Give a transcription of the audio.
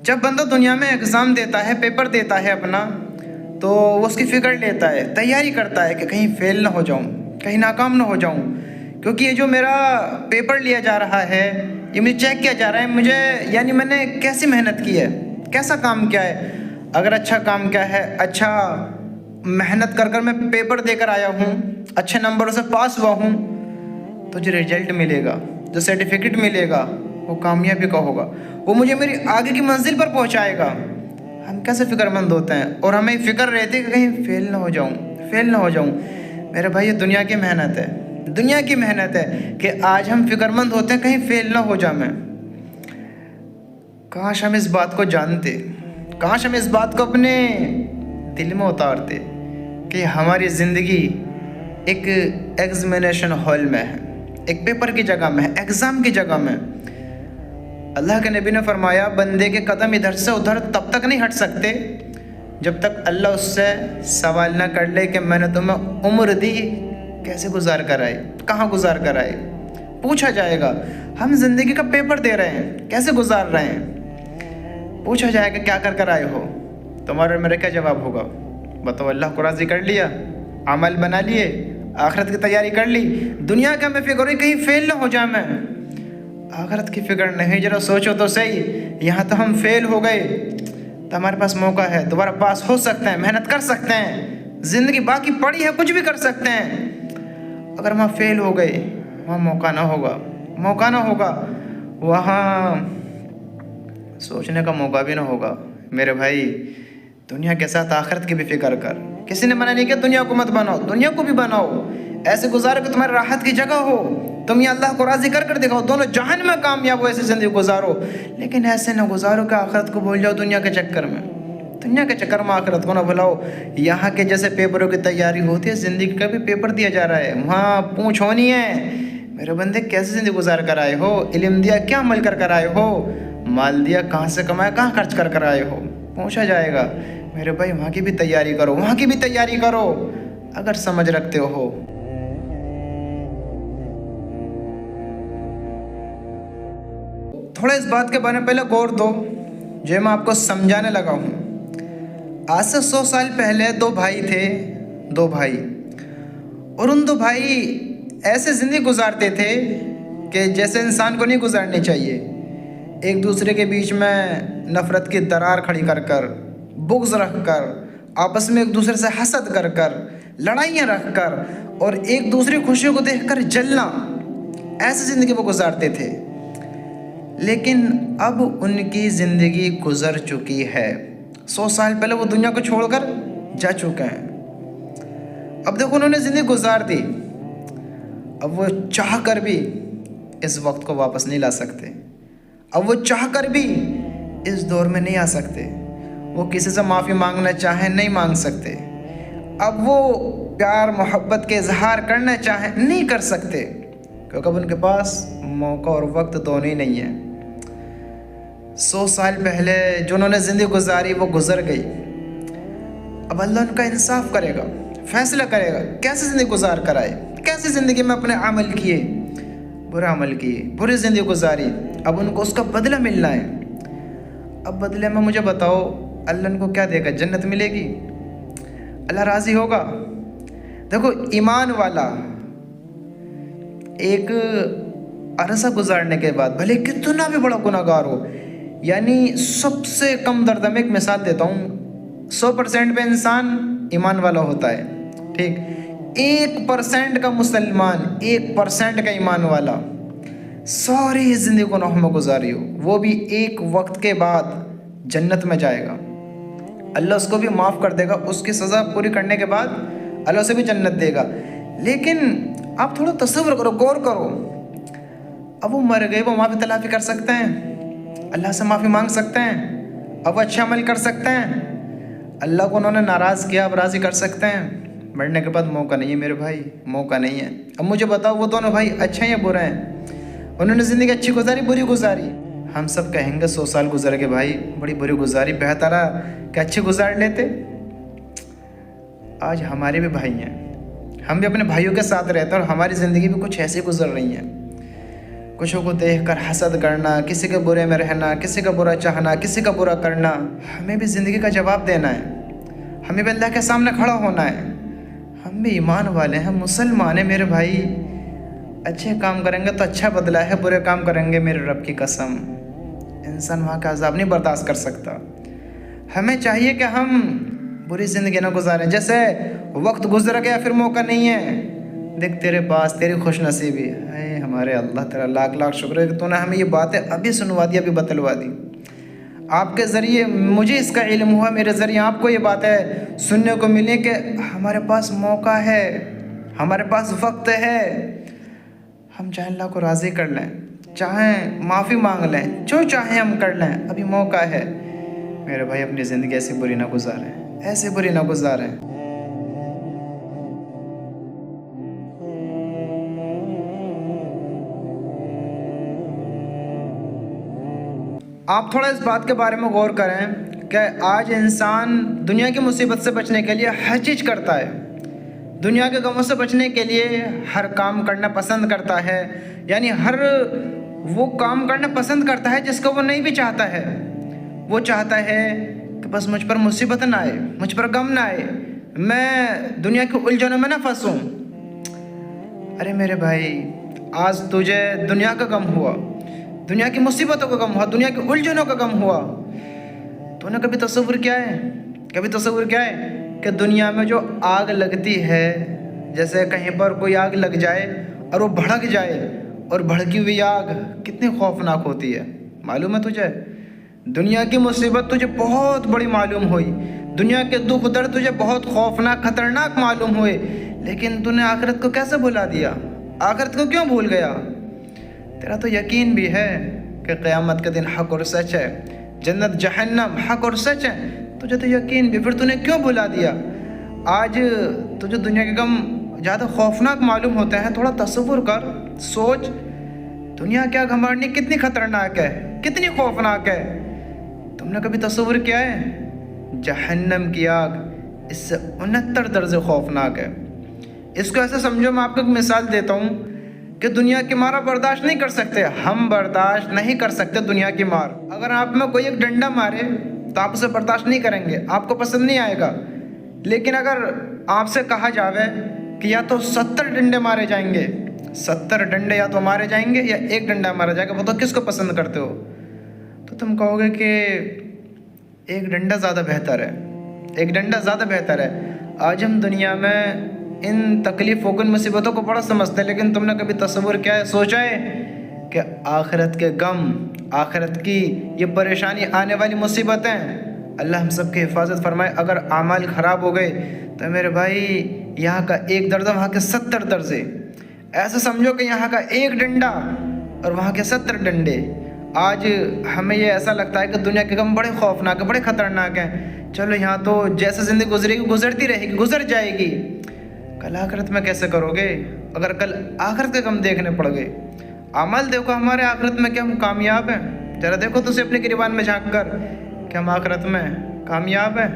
जब बंदा दुनिया में एग्ज़ाम देता है, पेपर देता है अपना, तो वो उसकी फ़िक्र लेता है, तैयारी करता है कि कहीं फ़ेल ना हो जाऊँ, कहीं नाकाम ना हो जाऊँ, क्योंकि ये जो मेरा पेपर लिया जा रहा है, ये मुझे चेक किया जा रहा है, मुझे यानी मैंने कैसी मेहनत की है, कैसा काम किया है। अगर अच्छा काम किया है, अच्छा मेहनत कर मैं पेपर देकर आया हूँ, अच्छे नंबरों से पास हुआ हूँ, तो जो रिजल्ट मिलेगा, जो सर्टिफिकेट मिलेगा, वो कामयाबी का होगा, वो मुझे मेरी आगे की मंजिल पर पहुँचाएगा। हम कैसे फ़िक्रमंद होते हैं और हमें फ़िक्र रहती है कि कहीं फ़ेल ना हो जाऊँ, फ़ेल ना हो जाऊँ। मेरे भाई, ये दुनिया की मेहनत है, दुनिया की मेहनत है कि आज हम फ़िक्रमंद होते हैं कहीं फ़ेल ना हो जाऊँ मैं। काश हम इस बात को जानते, काश हम इस बात को अपने दिल में उतारते कि हमारी ज़िंदगी एक एग्जामिनेशन हॉल में है, एक पेपर की जगह में है, एग्ज़ाम की जगह में। अल्लाह के नबी ने फरमाया, बंदे के कदम इधर से उधर तब तक नहीं हट सकते जब तक अल्लाह उससे सवाल ना कर ले कि मैंने तुम्हें उम्र दी, कैसे गुजार कर आए, कहाँ गुजार कर आए। पूछा जाएगा, हम जिंदगी का पेपर दे रहे हैं, कैसे गुजार रहे हैं। पूछा जाएगा, क्या कर कर आए हो। तुम्हारा मेरा क्या जवाब होगा? बताओ, अल्लाह को राज़ी कर लिया, अमल बना लिए, आखिरत की तैयारी कर ली। दुनिया का मैं फिक्र हुई कहीं फेल ना हो जाए मैं, आखिरत की फिक्र नहीं। जरा सोचो तो सही, यहाँ तो हम फेल हो गए, तो हमारे पास मौका है, दोबारा पास हो सकते हैं, मेहनत कर सकते हैं, ज़िंदगी बाकी पड़ी है, कुछ भी कर सकते हैं। अगर वहाँ फेल हो गए, वहाँ मौका ना होगा, मौका ना होगा, वहाँ सोचने का मौका भी ना होगा। मेरे भाई, दुनिया के साथ आखिरत की भी फिक्र कर। किसी ने मना नहीं किया दुनिया को मत बनाओ, दुनिया को भी बनाओ, ऐसे गुजारो कि तुम्हारी राहत की जगह हो, तुम ये अल्लाह को राज़ी कर दिखाओ, दोनों जहान में कामयाब हो, ऐसे ज़िंदगी गुजारो। लेकिन ऐसे ना गुजारो कि आखिरत को भूल जाओ दुनिया के चक्कर में, दुनिया के चक्कर में आखिरत को ना भुलाओ। यहाँ के जैसे पेपरों की तैयारी होती है, ज़िंदगी का भी पेपर दिया जा रहा है, वहाँ पूछ होनी है। मेरे बंदे, कैसे ज़िंदगी गुजार कर आए हो? इल्म दिया, क्या अमल कर कर आए हो? माल दिया, कहाँ से कमाया, कहाँ खर्च कर कर आए हो? पूछा जाएगा। मेरे भाई, वहाँ की भी तैयारी करो, वहाँ की भी तैयारी करो, अगर समझ रखते हो। थोड़ा इस बात के बारे में पहले गौर दो जो मैं आपको समझाने लगा हूँ। आज से 100 साल पहले दो भाई थे, दो भाई, और उन दो भाई ऐसे ज़िंदगी गुजारते थे कि जैसे इंसान को नहीं गुजारनी चाहिए। एक दूसरे के बीच में नफ़रत की दरार खड़ी कर कर, बुग़्ज़ रख कर, आपस में एक दूसरे से हसद कर कर, लड़ाइयाँ रख कर, और एक दूसरे की खुशियों को देख कर जलना, ऐसी ज़िंदगी वो गुजारते थे। लेकिन अब उनकी ज़िंदगी गुजर चुकी है। 100 साल पहले वो दुनिया को छोड़कर जा चुके हैं। अब देखो, उन्होंने ज़िंदगी गुजार दी, अब वो चाह कर भी इस वक्त को वापस नहीं ला सकते। अब वो चाह कर भी इस दौर में नहीं आ सकते। वो किसी से माफ़ी मांगना चाहें, नहीं मांग सकते। अब वो प्यार मोहब्बत के इजहार करना चाहें, नहीं कर सकते, क्योंकि अब उनके पास मौका और वक्त दोनों ही नहीं है। 100 साल पहले जो उन्होंने ज़िंदगी गुजारी वो गुजर गई। अब अल्लाह उनका इंसाफ करेगा, फैसला करेगा कैसे ज़िंदगी गुजार कर आए, कैसे ज़िंदगी में अपने अमल किए, बुरा अमल किए, बुरी ज़िंदगी गुजारी। अब उनको उसका बदला मिलना है। अब बदले में मुझे बताओ, अल्लाह उनको क्या देगा? जन्नत मिलेगी? अल्लाह राज़ी होगा? देखो, ईमान वाला एक अरसा गुजारने के बाद भले कितना भी बड़ा गुनाहगार हो, यानी सबसे कम दर्जा में एक मिसाल देता हूँ, 100% पे इंसान ईमान वाला होता है, ठीक, 1% का मुसलमान, 1% का ईमान वाला सारी ज़िंदगी गुनाहों में गुजारी हो, वो भी एक वक्त के बाद जन्नत में जाएगा। अल्लाह उसको भी माफ़ कर देगा, उसकी सज़ा पूरी करने के बाद अल्लाह उसे भी जन्नत देगा। लेकिन आप थोड़ा तसव्वुर करो, गौर करो, अब वो मर गए, वो माफ़ी तलाफ़ी कर सकते हैं, अल्लाह से माफ़ी मांग सकते हैं, अब अच्छे अमल कर सकते हैं, अल्लाह को उन्होंने नाराज़ किया, अब राज़ी कर सकते हैं। मरने के बाद मौका नहीं है मेरे भाई, मौका नहीं है। अब मुझे बताओ, वो दोनों भाई अच्छे हैं या बुरे हैं? उन्होंने ज़िंदगी अच्छी गुजारी, बुरी गुजारी? हम सब कहेंगे 100 साल गुजर के भाई, बड़ी बुरी गुजारी, बेहतर कि अच्छी गुजार लेते। आज हमारे भी भाई हैं, हम भी अपने भाइयों के साथ रहते हैं और हमारी ज़िंदगी भी कुछ ऐसे गुजर रही हैं। कुछों को देखकर हसद करना, किसी के बुरे में रहना, किसी का बुरा चाहना, किसी का बुरा करना। हमें भी ज़िंदगी का जवाब देना है, हमें भी अल्लाह के सामने खड़ा होना है। हम भी ईमान वाले हैं, मुसलमान हैं मेरे भाई। अच्छे काम करेंगे तो अच्छा बदला है, बुरे काम करेंगे मेरे रब की कसम इंसान वहाँ का अज़ाब नहीं बर्दाश्त कर सकता। हमें चाहिए कि हम बुरी ज़िंदगी ना गुजारें। जैसे वक्त गुजर गया फिर मौका नहीं है, देख तेरे पास तेरी खुशनसीबी है। हमारे अल्लाह तेरा लाख लाख शुक्र है कि तूने हमें ये बातें अभी सुनवा दी, अभी बतलवा दी। आपके ज़रिए मुझे इसका इल्म हुआ, मेरे ज़रिए आपको ये बातें सुनने को मिली कि हमारे पास मौका है, हमारे पास वक्त है। हम चाहे अल्लाह को राज़ी कर लें, चाहें माफ़ी मांग लें, जो चाहें हम कर लें, अभी मौका है। मेरे भाई अपनी ज़िंदगी ऐसी बुरी ना गुजारें, ऐसे बुरी ना गुजारें। आप थोड़ा इस बात के बारे में गौर करें कि आज इंसान दुनिया की मुसीबत से बचने के लिए हर चीज़ करता है, दुनिया के गमों से बचने के लिए हर काम करना पसंद करता है। यानी हर वो काम करना पसंद करता है जिसको वो नहीं भी चाहता है। वो चाहता है कि बस मुझ पर मुसीबत ना आए, मुझ पर गम ना आए, मैं दुनिया के उलझनों में ना फंसूं। अरे मेरे भाई, आज तुझे दुनिया का गम हुआ, दुनिया की मुसीबतों का गम हुआ, दुनिया के उलझनों का गम हुआ, तूने कभी तसव्वुर किया है, कभी तसव्वुर किया है कि दुनिया में जो आग लगती है, जैसे कहीं पर कोई आग लग जाए और वो भड़क जाए, और भड़की हुई आग कितनी खौफनाक होती है, मालूम है तुझे? दुनिया की मुसीबत तुझे बहुत बड़ी मालूम हुई, दुनिया के दुख दर्द तुझे बहुत खौफनाक खतरनाक मालूम हुए, लेकिन तूने आखिरत को कैसे भुला दिया? आखिरत को क्यों भूल गया? तेरा तो यकीन भी है कि क़यामत के दिन हक और सच है, जन्नत जहन्नम हक और सच है, तुझे तो यकीन भी, फिर तूने क्यों भुला दिया? आज तुझे दुनिया के गम ज़्यादा खौफनाक मालूम होते हैं। थोड़ा तसव्वुर कर, सोच, दुनिया की आग हमारे लिए कितनी खतरनाक है, कितनी खौफनाक है। तुमने कभी तसव्वुर किया है? जहन्नम की आग इससे 69 दर्जे खौफनाक है। इसको ऐसे समझो, मैं आपको एक मिसाल देता हूँ कि दुनिया की मार आप बर्दाश्त नहीं कर सकते, हम बर्दाश्त नहीं कर सकते दुनिया की मार। अगर आप में कोई एक डंडा मारे तो आप उसे बर्दाश्त नहीं करेंगे, आपको पसंद नहीं आएगा। लेकिन अगर आपसे कहा जावे कि या तो 70 डंडे मारे जाएंगे, 70 डंडे या तो मारे जाएंगे या एक डंडा मारा जाएगा, बताओ किसको पसंद करते हो? तो तुम कहोगे कि एक डंडा ज़्यादा बेहतर है, एक डंडा ज़्यादा बेहतर है। आज हम दुनिया में इन तकलीफ़ों को, इन मुसीबतों को बड़ा समझते हैं, लेकिन तुमने कभी तसव्वुर किया है, सोचा है कि आखिरत के गम, आखिरत की ये परेशानी, आने वाली मुसीबतें, अल्लाह हम सब की हिफाजत फरमाए। अगर आमाल ख़राब हो गए तो मेरे भाई यहाँ का एक दर्जा, वहाँ के 70 दर्जे। ऐसा समझो कि यहाँ का एक डंडा और वहाँ के 70 डंडे। आज हमें ये ऐसा लगता है कि दुनिया के गम बड़े खौफनाक है, बड़े ख़तरनाक हैं। चलो यहाँ तो जैसे ज़िंदगी गुजरेगी, गुजरती रहेगी, गुजर जाएगी। कल आखिरत में कैसे करोगे अगर कल आखिरत के गम देखने पड़ गए? अमल देखो हमारे आखिरत में, क्या हम कामयाब हैं? ज़रा देखो तुझे अपने गिरबान में झांक कर, क्या हम आखिरत में कामयाब हैं?